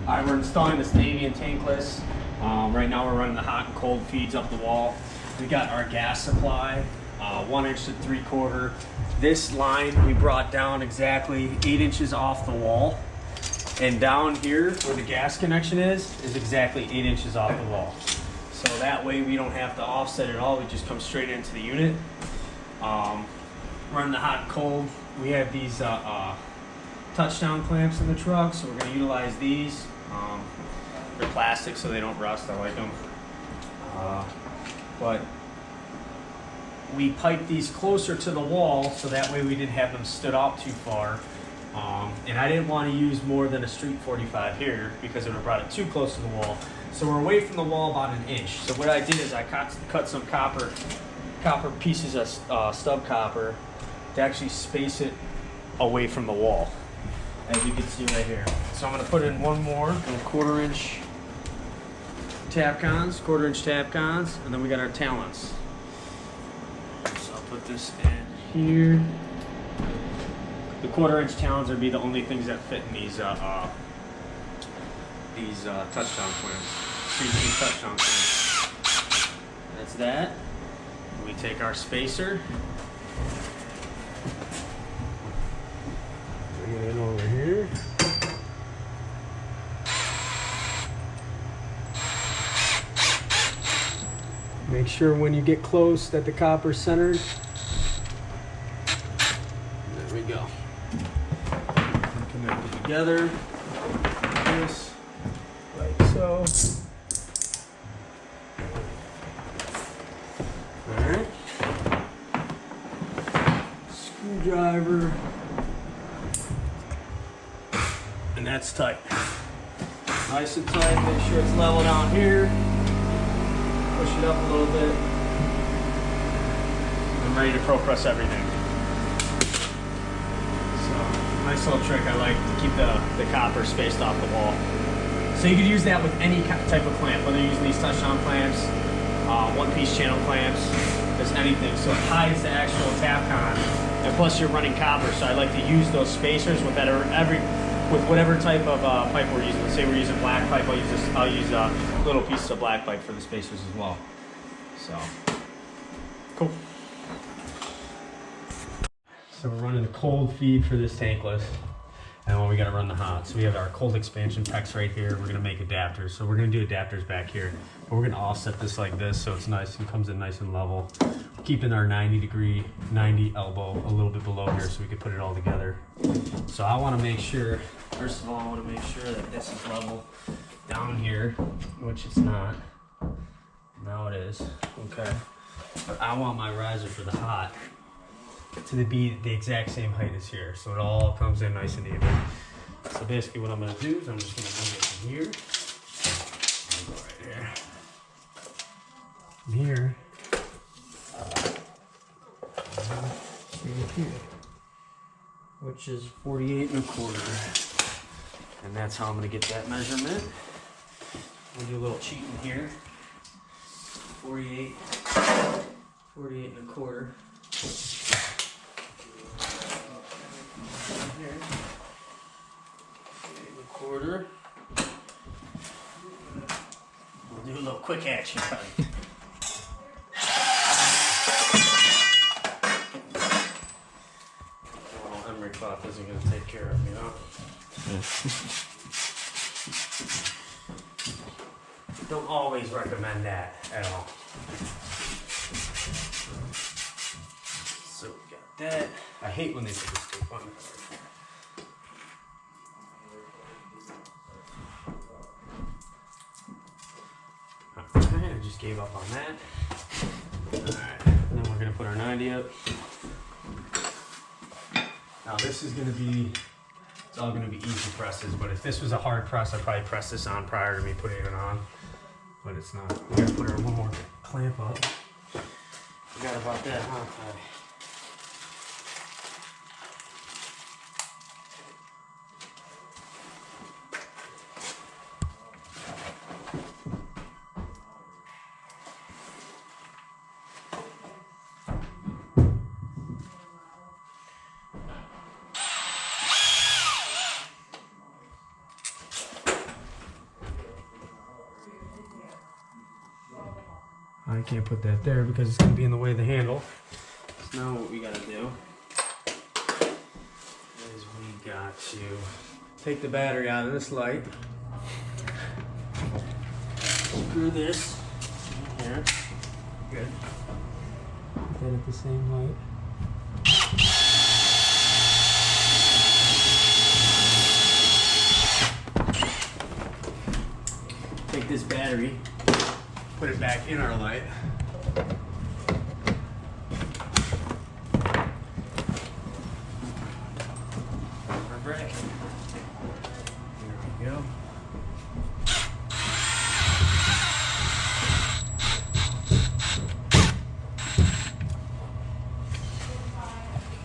Alright, we're installing this Navien Tankless. Right now we're running the hot and cold feeds up the wall. We got our gas supply, 1 inch to 3/4. This line we brought down exactly 8 inches off the wall. And down here where the gas connection is exactly 8 inches off the wall. So that way we don't have to offset at all, we just come straight into the unit. Running the hot and cold, we have these touchdown clamps in the truck, so we're going to utilize these. They're plastic so they don't rust, I like them. But we pipe these closer to the wall so that way we didn't have them stood out too far. And I didn't want to use more than a street 45 here because it would have brought it too close to the wall. So we're away from the wall about 1 inch. So what I did is I cut some copper pieces of stub copper to actually space it away from the wall, as you can see right here. So I'm going to put in one more, and 1/4 inch Tapcons, 1/4 inch Tapcons, and then we got our talents. So I'll put this in here. The 1/4 inch talons would be the only things that fit in these touchdown clamps. These touchdown clamps. That's that. We take our spacer. Bring it in over here. Make sure when you get close that the copper's centered. There we go. Connect it together. Like this, like so. Alright. Screwdriver. And that's tight. Nice and tight, make sure it's level down here. Push it up a little bit. I'm ready to pro press everything. So, nice little trick I like to keep the copper spaced off the wall. So you could use that with any type of clamp, whether you're using these touchdown clamps, one-piece channel clamps, just anything. So it hides the actual Tapcon, and plus you're running copper, so I like to use those spacers with whatever type of pipe we're using. Let's say we're using black pipe, I'll use little pieces of black pipe for the spacers as well. So, cool. So we're running the cold feed for this tankless, and then we gotta run the hot. So we have our cold expansion PEX right here. We're gonna make adapters. So we're gonna do adapters back here, but we're gonna offset this like this so it's nice and comes in nice and level. Keeping our 90 elbow a little bit below here so we can put it all together. So I wanna make sure, first of all, I wanna make sure that this is level down here, which it's not. Now it is, okay. But I want my riser for the hot to be the exact same height as here, so it all comes in nice and even. So basically what I'm gonna do is I'm just gonna move it from here. Go right here. From here. Here, which is 48 1/4. And that's how I'm gonna get that measurement. We'll do a little cheating here. 48 1/4. Here. 48 1/4. We'll do a little quick action cutting. Cloth isn't going to take care of me, huh? Don't always recommend that at all. So we got that. I hate when they put this tape on. Alright, I just gave up on that. Alright, and then we're going to put our 90 up. Now this is going to be, it's all going to be easy presses, but if this was a hard press, I'd probably press this on prior to me putting it on, but it's not. We got to put our one more clamp up. Forgot about that, huh? I can't put that there because it's going to be in the way of the handle. So now what we got to do is we got to take the battery out of this light. Screw this in here. Good. Put that at the same height. Take this battery, put it back in our light. Our brake. There we go.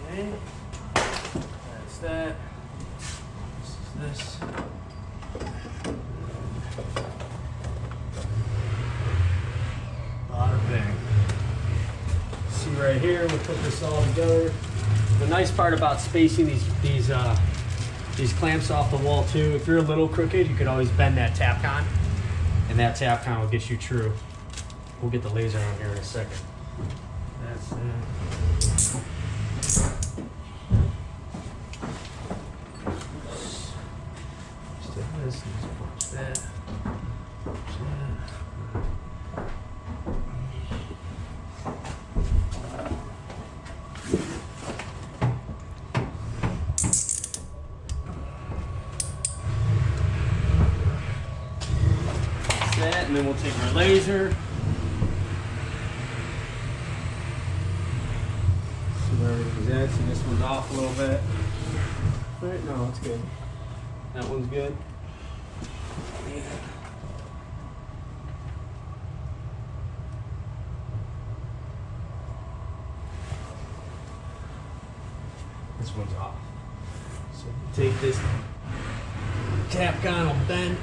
Okay. That's that. This is this. See right here, we'll put this all together. The nice part about spacing these clamps off the wall too, if you're a little crooked, you could always bend that Tapcon, and that Tapcon will get you true. We'll get the laser on here in a second. That's it. Just take this and just punch that. Punch that. And then we'll take our laser. See where everything's at. See, this one's off a little bit. Right? No, it's good. That one's good. Yeah. This one's off. So take this Tapcon, will bend.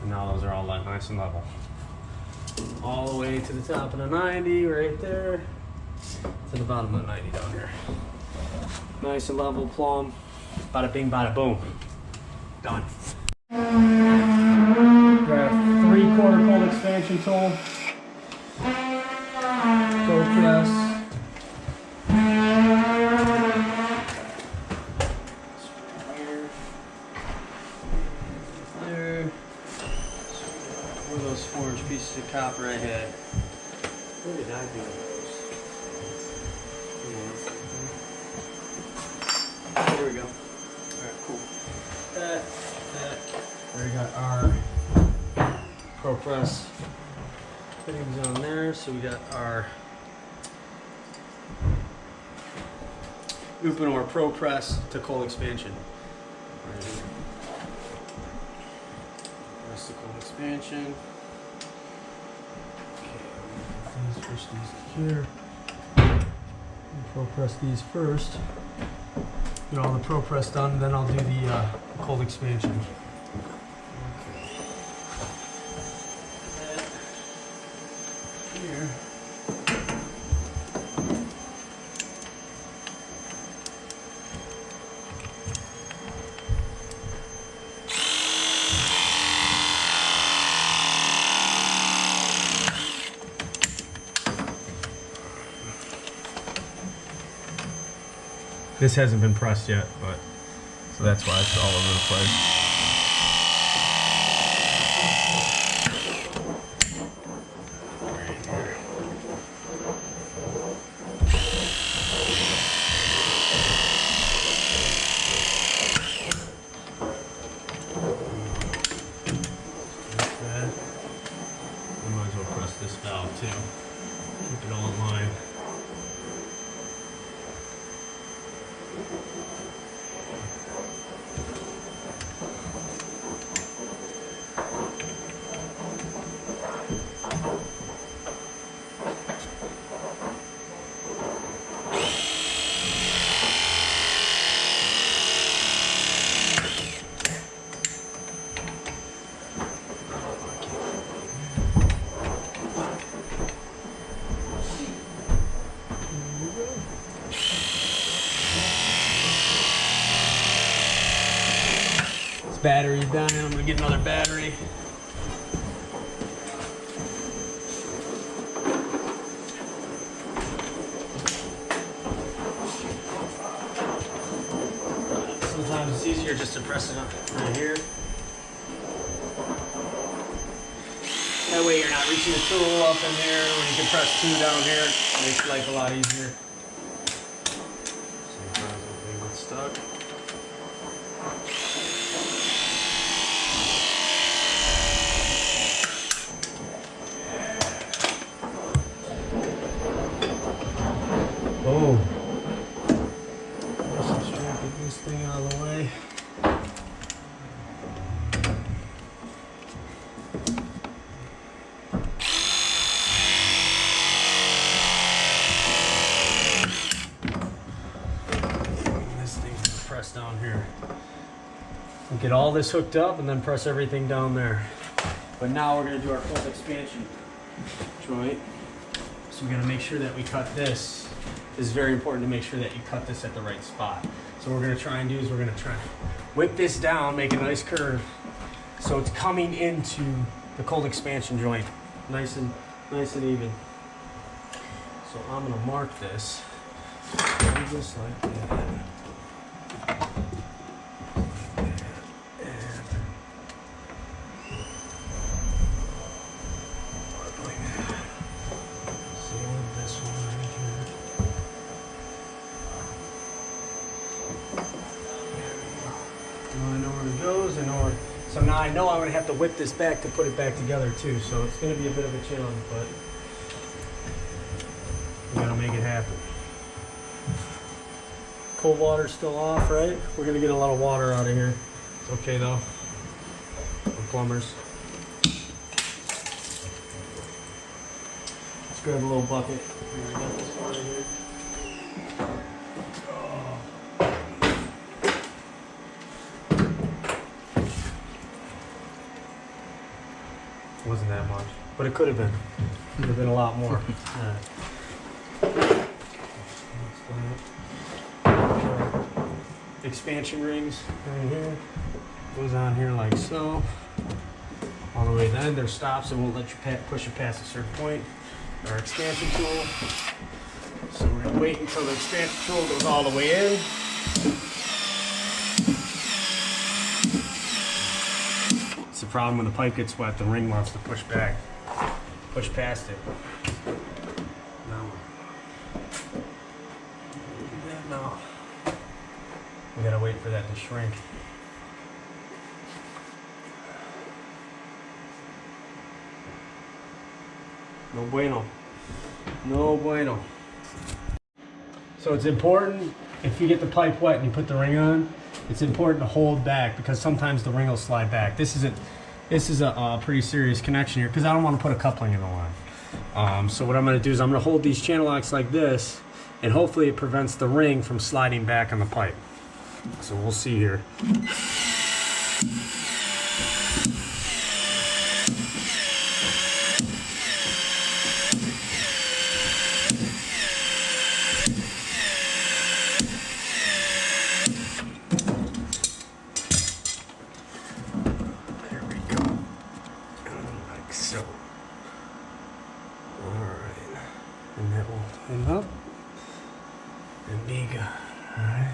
Now those are all nice and level. All the way to the top of the 90 right there, to the bottom of the 90 down here. Nice and level, plumb. Bada bing, bada boom. Done. Grab 3/4 cold expansion tool. Pro press. Those 4-inch pieces of copper I had. What did I do with those? There we go. Alright, cool. That. We got our Pro Press fittings on there. So we got our Uponor Pro Press to cold expansion. Right here. That's the cold expansion. Okay, push these here. Pro press these first. Get all the Pro Press done, then I'll do the cold expansion. Okay. Here. This hasn't been pressed yet, but so that's why it's all over the place. I might as well press this valve too. Keep it all in line. battery's dying. I'm gonna get another battery. Sometimes it's easier just to press it up right here. That way you're not reaching the tool up in there when you can press 2 down here. Makes life a lot easier. Sometimes when things get stuck. Boom. Just trying to get this thing out of the way. Press down here. We'll get all this hooked up and then press everything down there. But now we're going to do our cold expansion joint. So we're going to make sure that we cut this. It's very important to make sure that you cut this at the right spot. So what we're going to try and do is we're going to try and whip this down, make a nice curve, so it's coming into the cold expansion joint, nice and even. So I'm going to mark this just like that. Goes and or so now I know I'm going to have to whip this back to put it back together too, so it's going to be a bit of a challenge, but we got to make it happen. Cold water's still off, right? We're going to get a lot of water out of here. It's okay though. We're plumbers. Let's grab a little bucket. Here we got this water here. Wasn't that much, but it could have been. Could have been a lot more. Right. Expansion rings right here. Goes on here like so. All the way then. There stops. It won't let you push it past a certain point. Our expansion tool. So we're gonna wait until the expansion tool goes all the way in. It's the problem when the pipe gets wet, the ring wants to push back, push past it. No. We gotta wait for that to shrink. No bueno. No bueno. So it's important, if you get the pipe wet and you put the ring on, it's important to hold back because sometimes the ring will slide back. This is a pretty serious connection here because I don't want to put a coupling in the line. So what I'm going to do is I'm going to hold these channel locks like this, and hopefully it prevents the ring from sliding back on the pipe. So we'll see here. So, alright, and that will end up and be good. Alright,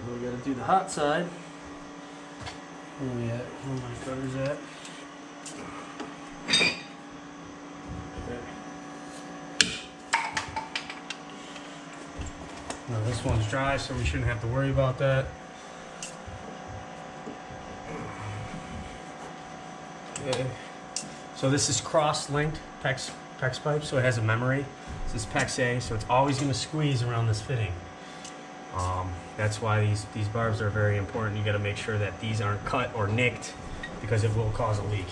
we gotta do the hot side. Where we at? Where my cutter's at? Now this one's dry, so we shouldn't have to worry about that. Okay. So this is cross-linked PEX pipe, so it has a memory. This is PEX A, so it's always going to squeeze around this fitting. That's why these barbs are very important. You got to make sure that these aren't cut or nicked because it will cause a leak.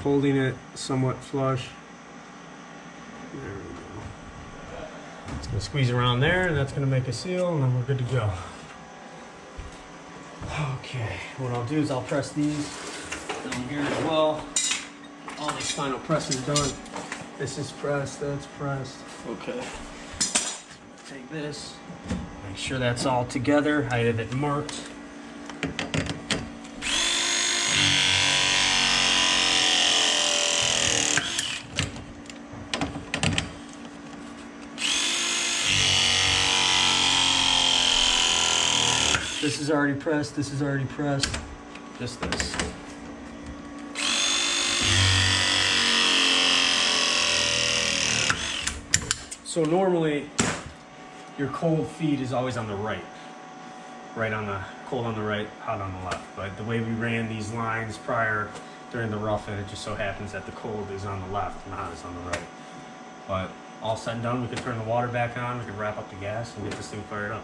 Holding it somewhat flush. There we go. It's gonna squeeze around there, and that's gonna make a seal, and then we're good to go. Okay, what I'll do is I'll press these down here as well. All these final pressing done. This is pressed, that's pressed. Okay. Take this, make sure that's all together. I have it marked. This is already pressed, this is already pressed. Just this. So normally, your cold feed is always on the right. Right on the, cold on the right, hot on the left. But the way we ran these lines prior, during the rough, it just so happens that the cold is on the left and the hot is on the right. But all said and done, we can turn the water back on, we can wrap up the gas and get this thing fired up.